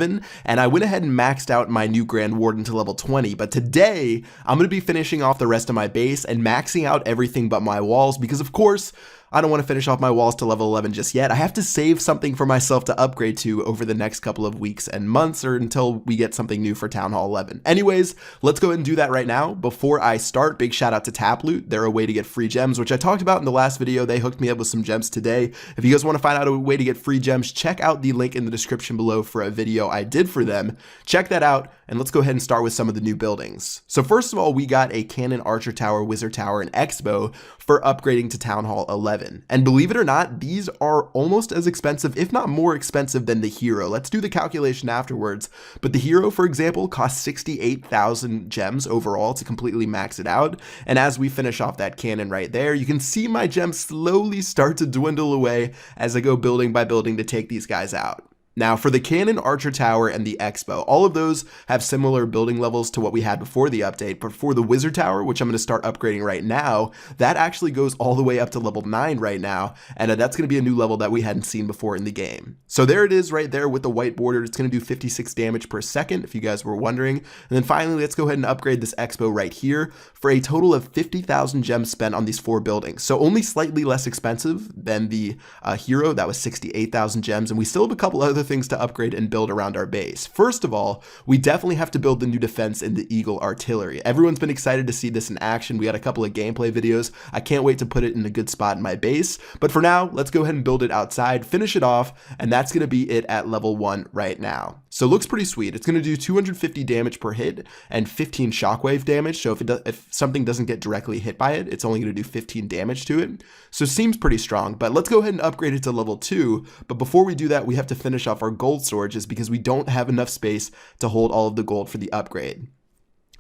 and I went ahead and maxed out my new Grand Warden to level 20, but today I'm going to be finishing off the rest of my base and maxing out everything but my walls because of course I don't want to finish off my walls to level 11 just yet. I have to save something for myself to upgrade to over the next couple of weeks and months or until we get something new for Town Hall 11. Anyways, let's go ahead and do that right now. Before I start, big shout out to Taploot. They're a way to get free gems, which I talked about in the last video. They hooked me up with some gems today. If you guys want to find out a way to get free gems, check out the link in the description below for a video I did for them. Check that out, and let's go ahead and start with some of the new buildings. So first of all, we got a Cannon Archer Tower, Wizard Tower, and X-Bow for upgrading to Town Hall 11. And believe it or not, these are almost as expensive, if not more expensive than the Hero. Let's do the calculation afterwards. But the Hero, for example, costs 68,000 gems overall to completely max it out. And as we finish off that cannon right there, you can see my gems slowly start to dwindle away as I go building by building to take these guys out. Now for the Cannon Archer Tower and the X-Bow, all of those have similar building levels to what we had before the update, but for the Wizard Tower, which I'm going to start upgrading right now, that actually goes all the way up to level 9 right now, and that's going to be a new level that we hadn't seen before in the game. So there it is right there with the white border. It's going to do 56 damage per second, if you guys were wondering. And then finally, let's go ahead and upgrade this X-Bow right here for a total of 50,000 gems spent on these 4 buildings. So only slightly less expensive than the Hero, that was 68,000 gems, and we still have a couple other things to upgrade and build around our base. First of all, we definitely have to build the new defense in the Eagle Artillery. Everyone's been excited to see this in action. We had a couple of gameplay videos. I can't wait to put it in a good spot in my base, but for now, let's go ahead and build it outside, finish it off, and that's going to be it at level 1 right now. So it looks pretty sweet. It's going to do 250 damage per hit and 15 shockwave damage. So if something doesn't get directly hit by it, it's only going to do 15 damage to it. So it seems pretty strong, but let's go ahead and upgrade it to level 2. But before we do that, we have to finish off our gold storages because we don't have enough space to hold all of the gold for the upgrade.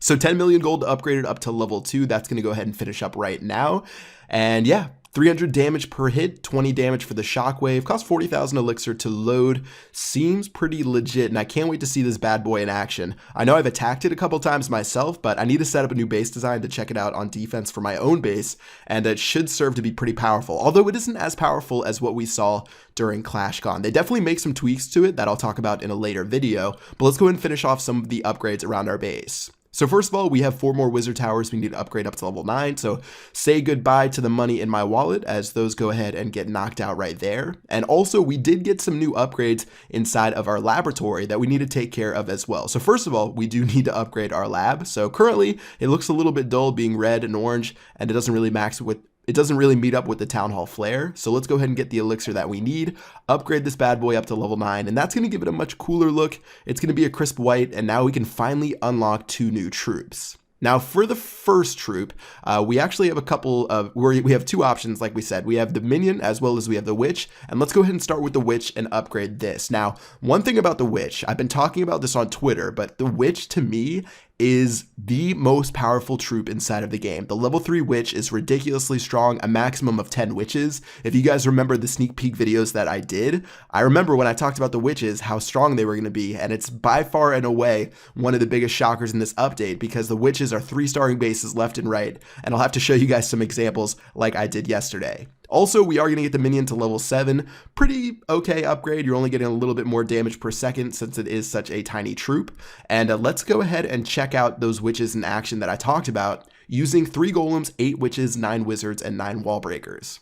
So 10 million gold to upgrade it up to level 2. That's going to go ahead and finish up right now. And yeah, 300 damage per hit, 20 damage for the shockwave, cost 40,000 elixir to load. Seems pretty legit, and I can't wait to see this bad boy in action. I know I've attacked it a couple times myself, but I need to set up a new base design to check it out on defense for my own base, and it should serve to be pretty powerful, although it isn't as powerful as what we saw during ClashCon. They definitely make some tweaks to it that I'll talk about in a later video, but let's go ahead and finish off some of the upgrades around our base. So first of all, we have 4 more Wizard Towers we need to upgrade up to level 9, so say goodbye to the money in my wallet as those go ahead and get knocked out right there. And also, we did get some new upgrades inside of our laboratory that we need to take care of as well. So first of all, we do need to upgrade our lab. So currently, it looks a little bit dull being red and orange, and it doesn't really meet up with the Town Hall flare. So let's go ahead and get the elixir that we need, upgrade this bad boy up to level 9, and that's going to give it a much cooler look. It's going to be a crisp white, and now we can finally unlock 2 new troops. Now for the first troop, we actually have a couple of, we have 2 options like we said. We have the minion as well as we have the witch, and let's go ahead and start with the witch and upgrade this. Now, one thing about the witch, I've been talking about this on Twitter, but the witch to me is the most powerful troop inside of the game. The level 3 witch is ridiculously strong, a maximum of 10 witches. If you guys remember the sneak peek videos that I did, I remember when I talked about the witches, how strong they were going to be, and it's by far and away one of the biggest shockers in this update because the witches are 3-starring bases left and right, and I'll have to show you guys some examples like I did yesterday. Also, we are going to get the minion to level 7. Pretty okay upgrade. You're only getting a little bit more damage per second since it is such a tiny troop. And let's go ahead and check out those witches in action that I talked about using 3 golems, 8 witches, 9 wizards, and 9 wall breakers.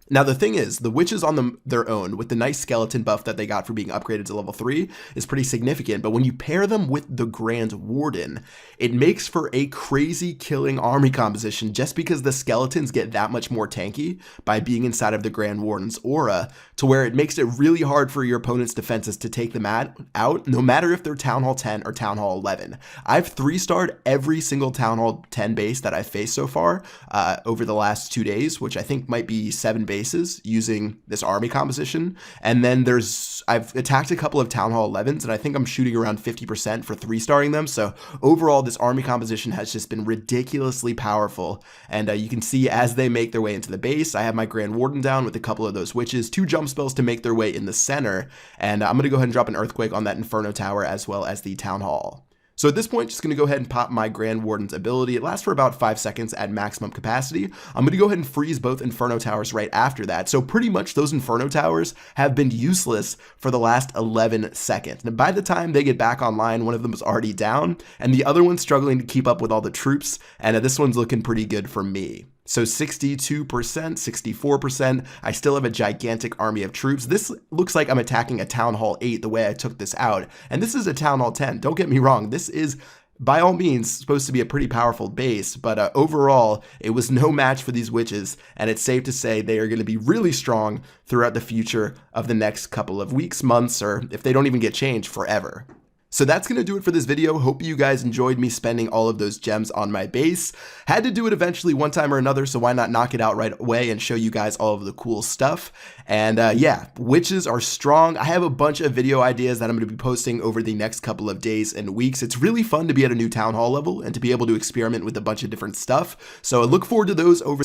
Now the thing is, the witches on their own, with the nice skeleton buff that they got for being upgraded to level 3, is pretty significant, but when you pair them with the Grand Warden, it makes for a crazy killing army composition just because the skeletons get that much more tanky by being inside of the Grand Warden's aura, to where it makes it really hard for your opponent's defenses to take them out, no matter if they're Town Hall 10 or Town Hall 11. I've 3-starred every single Town Hall 10 base that I've faced so far over the last 2 days, which I think might be 7 bases using this army composition. And then I've attacked a couple of Town Hall 11s, and I think I'm shooting around 50% for 3-starring them. So overall, this army composition has just been ridiculously powerful. And you can see as they make their way into the base, I have my Grand Warden down with a couple of those witches, 2 jump spells to make their way in the center. And I'm going to go ahead and drop an Earthquake on that Inferno Tower as well as the Town Hall. So at this point, just going to go ahead and pop my Grand Warden's ability. It lasts for about 5 seconds at maximum capacity. I'm going to go ahead and freeze both Inferno Towers right after that. So pretty much those Inferno Towers have been useless for the last 11 seconds. And by the time they get back online, one of them is already down and the other one's struggling to keep up with all the troops. And this one's looking pretty good for me. So 62%, 64%, I still have a gigantic army of troops. This looks like I'm attacking a Town Hall 8 the way I took this out. And this is a Town Hall 10, don't get me wrong. This is by all means supposed to be a pretty powerful base, but overall it was no match for these witches, and it's safe to say they are going to be really strong throughout the future of the next couple of weeks, months, or if they don't even get changed, forever. So that's going to do it for this video. Hope you guys enjoyed me spending all of those gems on my base. Had to do it eventually one time or another, so why not knock it out right away and show you guys all of the cool stuff. And yeah, witches are strong. I have a bunch of video ideas that I'm going to be posting over the next couple of days and weeks. It's really fun to be at a new town hall level and to be able to experiment with a bunch of different stuff. So I look forward to those over.